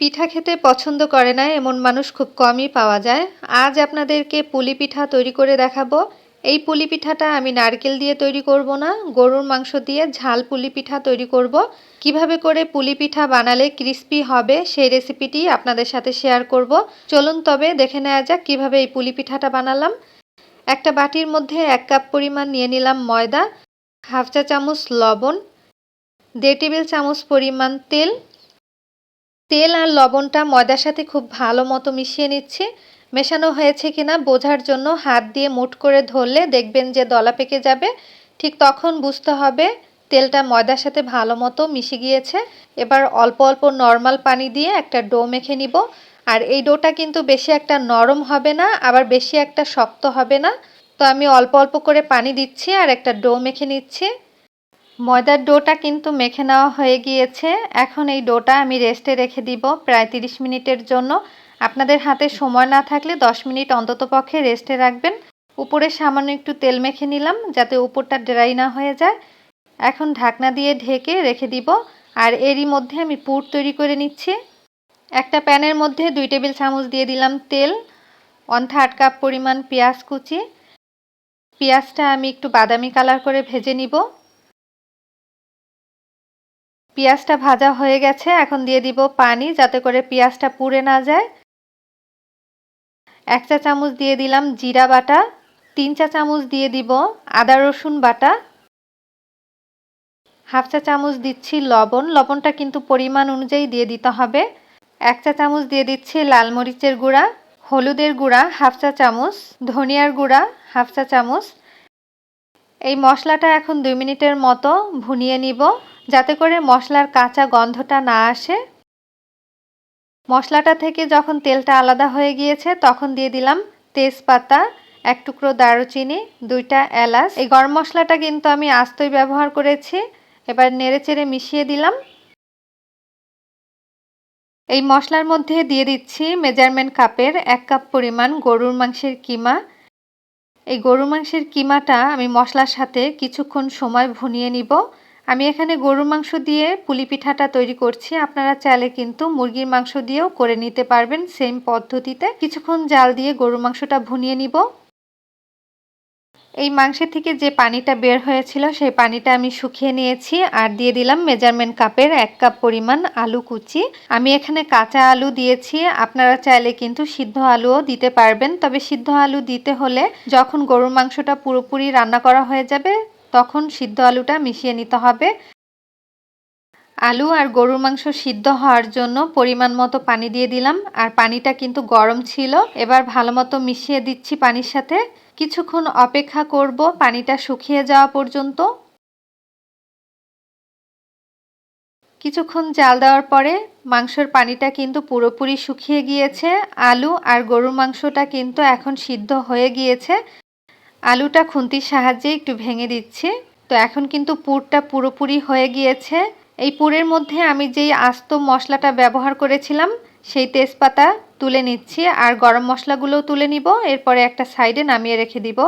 পিঠা খেতে পছন্দ করে না এমন মানুষ খুব কমই পাওয়া যায়। আজ আপনাদেরকে পুলি পিঠা তৈরি করে দেখাবো। এই পুলি পিঠাটা আমি নারকেল দিয়ে তৈরি করব না, গরুর মাংস দিয়ে ঝাল পুলি পিঠা তৈরি করব। কিভাবে করে পুলি পিঠা বানালে ক্রিস্পি হবে সেই রেসিপিটি আপনাদের সাথে শেয়ার করব। চলুন তবে দেখে নেওয়া যাক কিভাবে এই পুলি পিঠাটা বানালাম। একটা বাটির মধ্যে 1 কাপ পরিমাণ নিয়ে নিলাম ময়দা, হাফ চা চামচ লবণ, 1.5 টেবিল চামচ পরিমাণ তেল। তেল আর লবণটা ময়দার সাথে খুব ভালো মতো মিশিয়ে নিচ্ছি। মেশানো হয়েছে কিনা বোঝার জন্য হাত দিয়ে মুঠ করে ধরলে দেখবেন যে দলা পেকে যাবে। ঠিক তখন বুঝতে হবে তেলটা ময়দার সাথে ভালো মতো মিশে গিয়েছে। এবার অল্প অল্প নর্মাল পানি দিয়ে একটা ডো মেখে নিব। আর এই ডোটা কিন্তু বেশি একটা নরম হবে না, আবার বেশি একটা শক্ত হবে না। তো আমি অল্প অল্প করে পানি দিচ্ছি আর একটা ডো মেখে নিচ্ছি। ময়দার ডোটা কিন্তু মেখে নেওয়া হয়ে গিয়েছে। এখন এই ডোটা আমি রেস্টে রেখে দিব প্রায় 30 মিনিটের জন্য। আপনাদের হাতে সময় না থাকলে 10 মিনিট অন্ততপক্ষে রেস্টে রাখবেন। উপরে সামান্য একটু তেল মেখে নিলাম যাতে উপরটা ড্রাই না হয়ে যায়। এখন ঢাকনা দিয়ে ঢেকে রেখে দিব। আর এরই মধ্যে আমি পুর তৈরি করে নিচ্ছি। একটা প্যানের মধ্যে 2 টেবিল চামচ দিয়ে দিলাম তেল, 1/3 কাপ পরিমাণ পেঁয়াজ কুচি। পেঁয়াজটা আমি একটু বাদামি কালার করে ভেজে নিব। পেঁয়াজটা ভাজা হয়ে গেছে, এখন দিয়ে দিব পানি যাতে করে পেঁয়াজটা পুড়ে না যায়। 1 চা চামচ দিয়ে দিলাম জিরা বাটা, 3 চা চামচ দিয়ে দিব আদা রসুন বাটা, হাফ চা চামচ দিচ্ছি লবণ। লবণটা কিন্তু পরিমাণ অনুযায়ী দিয়ে দিতে হবে। 1 চা চামচ দিয়ে দিচ্ছি লাল মরিচের গুঁড়া, হলুদের গুঁড়া হাফ চা চামচ, ধনিয়ার গুঁড়া হাফ চা চামচ। এই মশলাটা এখন 2 মিনিটের মতো ভুনিয়ে নিব যাতে করে মশলার কাঁচা গন্ধটা না আসে। মশলাটা থেকে যখন তেলটা আলাদা হয়ে গিয়েছে তখন দিয়ে দিলাম তেজপাতা, 1 টুকরো দারুচিনি, 2টা এলাচ। এই গরম মশলাটা কিন্তু আমি আস্তই ব্যবহার করেছি। এবার নেড়েচেড়ে মিশিয়ে দিলাম। এই মশলার মধ্যে দিয়ে দিচ্ছি মেজারমেন্ট কাপের 1 কাপ পরিমাণ গরুর মাংসের কিমা। এই গরুর মাংসের কিমাটা আমি মশলার সাথে কিছুক্ষণ সময় ভুনিয়ে নিব। আমি এখানে গরুর মাংস দিয়ে পুলি পিঠাটা তৈরি করছি। আপনারা চাইলে কিন্তু মুরগির মাংস দিয়েও করে নিতে পারবেন সেম পদ্ধতিতে। কিছুক্ষণ জাল দিয়ে গরুর মাংসটা ভুনিয়ে নিব। এই মাংসের থেকে যে পানিটা বের হয়েছিল সেই পানিটা আমি শুকিয়ে নিয়েছি আর দিয়ে দিলাম মেজারমেন্ট কাপের 1 কাপ পরিমাণ আলু কুচি। আমি এখানে কাঁচা আলু দিয়েছি, আপনারা চাইলে কিন্তু সিদ্ধ আলুও দিতে পারবেন। তবে সিদ্ধ আলু দিতে হলে যখন গরুর মাংসটা পুরোপুরি রান্না করা হয়ে যাবে তখন সিদ্ধ আলুটা মিশিয়ে নিতে হবে। আলু আর গরুর মাংস সিদ্ধ হওয়ার জন্য পরিমাণ মতো পানি দিয়ে দিলাম আর পানিটা কিন্তু গরম ছিল। এবার ভালো মতো মিশিয়ে দিচ্ছি পানির সাথে। কিছুক্ষণ অপেক্ষা করব পানিটা শুকিয়ে যাওয়া পর্যন্ত। কিছুক্ষণ জাল দেওয়ার পরে মাংসের পানিটা কিন্তু পুরোপুরি শুকিয়ে গিয়েছে। আলু আর গরুর মাংসটা কিন্তু এখন সিদ্ধ হয়ে গিয়েছে। আলুটা খুন্তির সাহায্যে একটু ভেঙে দিচ্ছি। তো এখন কিন্তু পুরটা পুরোপুরি হয়ে গিয়েছে। এই পুরের মধ্যে আমি যেই আস্ত মশলাটা ব্যবহার করেছিলাম সেই তেজপাতা তুলে নিচ্ছি আর গরম মশলাগুলোও তুলে নিব। এরপরে একটা সাইডে নামিয়ে রেখে দিব।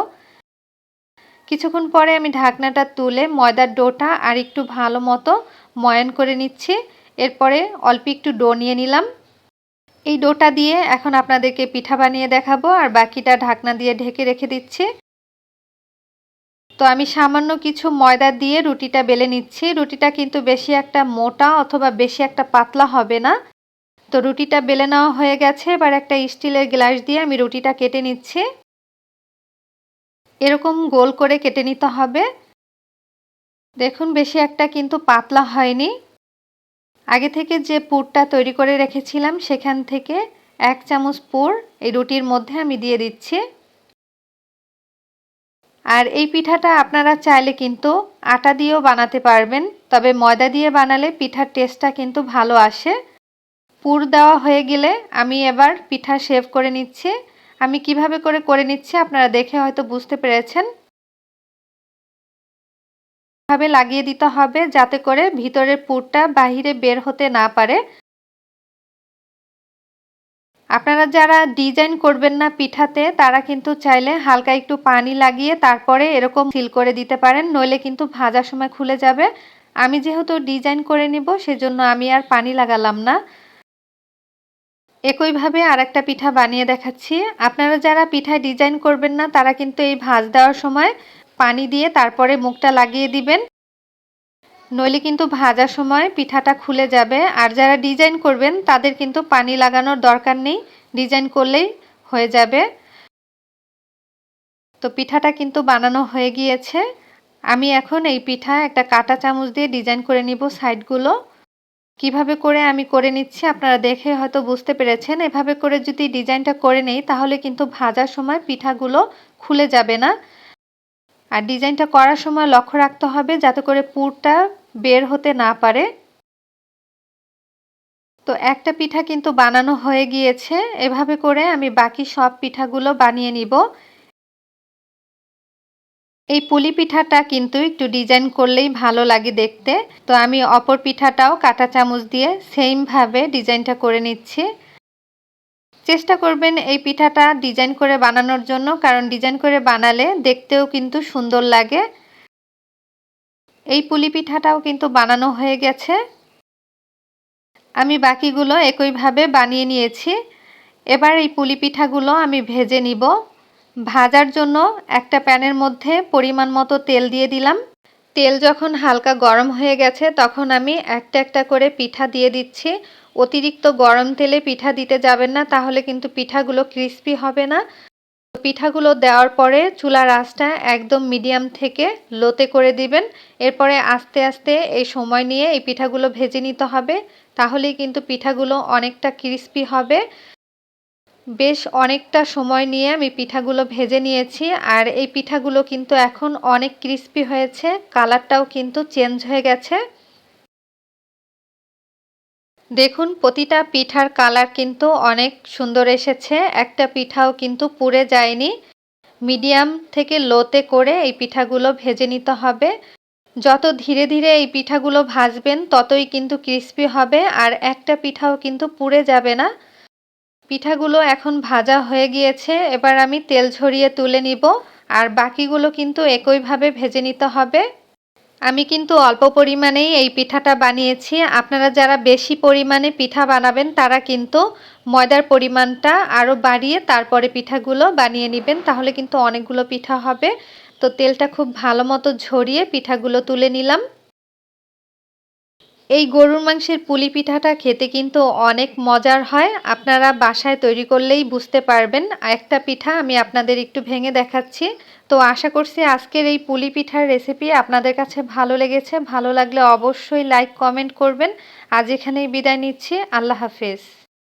কিছুক্ষণ পরে আমি ঢাকনাটা তুলে ময়দার ডোটা আর একটু ভালো মতো ময়ান করে নিচ্ছি। এরপরে অল্প একটু ডো নিয়ে নিলাম। এই ডোটা দিয়ে এখন আপনাদেরকে পিঠা বানিয়ে দেখাবো আর বাকিটা ঢাকনা দিয়ে ঢেকে রেখে দিচ্ছি। তো আমি সামান্য কিছু ময়দা দিয়ে রুটিটা বেলে নিচ্ছি। রুটিটা কিন্তু বেশি একটা মোটা অথবা বেশি একটা পাতলা হবে না। তো রুটিটা বেলে নেওয়া হয়ে গেছে। এবার একটা স্টিলের গ্লাস দিয়ে আমি রুটিটা কেটে নিচ্ছি। এরকম গোল করে কেটে নিতে হবে। দেখুন বেশি একটা কিন্তু পাতলা হয়নি। আগে থেকে যে পুরটা তৈরি করে রেখেছিলাম সেখান থেকে 1 চামচ পুর এই রুটির মধ্যে আমি দিয়ে দিচ্ছি। আর এই পিঠাটা আপনারা চাইলে কিন্তু আটা দিয়েও বানাতে পারবেন, তবে ময়দা দিয়ে বানালে পিঠার টেস্টটা কিন্তু ভালো আসে। পুর দেওয়া হয়ে গেলে আমি এবার পিঠা শেপ করে নিচ্ছি। আমি কিভাবে করে নিচ্ছি আপনারা দেখে হয়তো বুঝতে পেরেছেন। ভাবে লাগিয়ে দিতে হবে যাতে করে ভিতরের পুরটা বাহিরে বের হতে না পারে। আপনারা যারা ডিজাইন করবেন না পিঠাতে তারা কিন্তু চাইলে হালকা একটু পানি লাগিয়ে তারপরে এরকম সিল করে দিতে পারেন, নইলে কিন্তু ভাজার সময় খুলে যাবে। আমি যেহেতু ডিজাইন করে নিব সেজন্য আমি আর পানি লাগালাম না। একইভাবে আরেকটা পিঠা বানিয়ে দেখাচ্ছি। আপনারা যারা পিঠায় ডিজাইন করবেন না তারা কিন্তু এই ভাঁজ দেওয়ার সময় পানি দিয়ে তারপরে মুখটা লাগিয়ে দিবেন, নইলে কিন্তু ভাজার সময় পিঠাটা খুলে যাবে। আর যারা ডিজাইন করবেন তাদের কিন্তু পানি লাগানোর দরকার নেই, ডিজাইন করলেই হয়ে যাবে। তো পিঠাটা কিন্তু বানানো হয়ে গিয়েছে। আমি এখন এই পিঠা একটা কাঁটা চামচ দিয়ে ডিজাইন করে নিব সাইডগুলো। কিভাবে করে আমি করে নিচ্ছি আপনারা দেখে হয়তো বুঝতে পেরেছেন। এভাবে করে যদি ডিজাইনটা করে নেই তাহলে কিন্তু ভাজার সময় পিঠাগুলো খুলে যাবে না। আর ডিজাইনটা করার সময় লক্ষ্য রাখতে হবে যাতে করে পুরটা বের হতে না পারে। তো একটা পিঠা কিন্তু বানানো হয়ে গিয়েছে। এভাবে করে আমি বাকি সব পিঠাগুলো বানিয়ে নিব। এই পুলি পিঠাটা কিন্তু একটু ডিজাইন করলেই ভালো লাগে দেখতে। তো আমি অপর পিঠাটাও কাঁটা চামচ দিয়ে সেমভাবে ডিজাইনটা করে নিচ্ছি। চেষ্টা করবেন এই পিঠাটা ডিজাইন করে বানানোর জন্য, কারণ ডিজাইন করে বানালে দেখতেও কিন্তু সুন্দর লাগে। এই পুলি পিঠাটাও কিন্তু বানানো হয়ে গেছে। আমি বাকিগুলো একইভাবে বানিয়ে নিয়েছি। এবার এই পুলি পিঠাগুলো আমি ভেজে নিব। ভাজার জন্য একটা প্যানের মধ্যে পরিমাণ মতো তেল দিয়ে দিলাম। তেল যখন হালকা গরম হয়ে গেছে তখন আমি একটা একটা করে পিঠা দিয়ে দিচ্ছি। অতিরিক্ত গরম তেলে পিঠা দিতে যাবেন না, তাহলে কিন্তু পিঠাগুলো ক্রিস্পি হবে না। পিঠাগুলো দেওয়ার পরে চুলার আঁচটা একদম মিডিয়াম থেকে লোতে করে দিবেন। এরপরে আস্তে আস্তে এই সময় নিয়ে এই পিঠাগুলো ভেজে নিতে হবে, তাহলেই কিন্তু পিঠাগুলো অনেকটা ক্রিস্পি হবে। বেশ অনেকটা সময় নিয়ে আমি পিঠাগুলো ভেজে নিয়েছি, আর এই পিঠাগুলো কিন্তু এখন অনেক ক্রিস্পি হয়েছে, কালারটাও কিন্তু চেঞ্জ হয়ে গেছে। দেখুন প্রতিটা পিঠার কালার কিন্তু অনেক সুন্দর এসেছে, একটা পিঠাও কিন্তু পুড়ে যায়নি। মিডিয়াম থেকে লোতে করে এই পিঠাগুলো ভেজে নিতে হবে। যত ধীরে ধীরে এই পিঠাগুলো ভাজবেন ততই কিন্তু ক্রিস্পি হবে, আর একটা পিঠাও কিন্তু পুড়ে যাবে না। পিঠাগুলো এখন ভাজা হয়ে গিয়েছে, এবার আমি তেল ঝরিয়ে তুলে নিব। আর বাকিগুলো কিন্তু একইভাবে ভেজে নিতে হবে। আমি কিন্তু অল্প পরিমাণেই এই পিঠাটা বানিয়েছি। আপনারা যারা বেশি পরিমাণে পিঠা বানাবেন তারা কিন্তু ময়দার পরিমাণটা আরও বাড়িয়ে তারপরে পিঠাগুলো বানিয়ে নেবেন, তাহলে কিন্তু অনেকগুলো পিঠা হবে। তো তেলটা খুব ভালো মতো ঝরিয়ে পিঠাগুলো তুলে নিলাম। এই গরুর মাংসের পুলি পিঠাটা খেতে কিন্তু অনেক মজার হয়। আপনারা বাসায় তৈরি করলেই বুঝতে পারবেন। একটা পিঠা আমি আপনাদের একটু ভেঙে দেখাচ্ছি। তো আশা করছি আজকের এই পুলি পিঠার রেসিপি আপনাদের কাছে ভালো লেগেছে। ভালো লাগলে অবশ্যই লাইক কমেন্ট করবেন। আজ এখানেই বিদায় নিচ্ছি। আল্লাহ হাফেজ।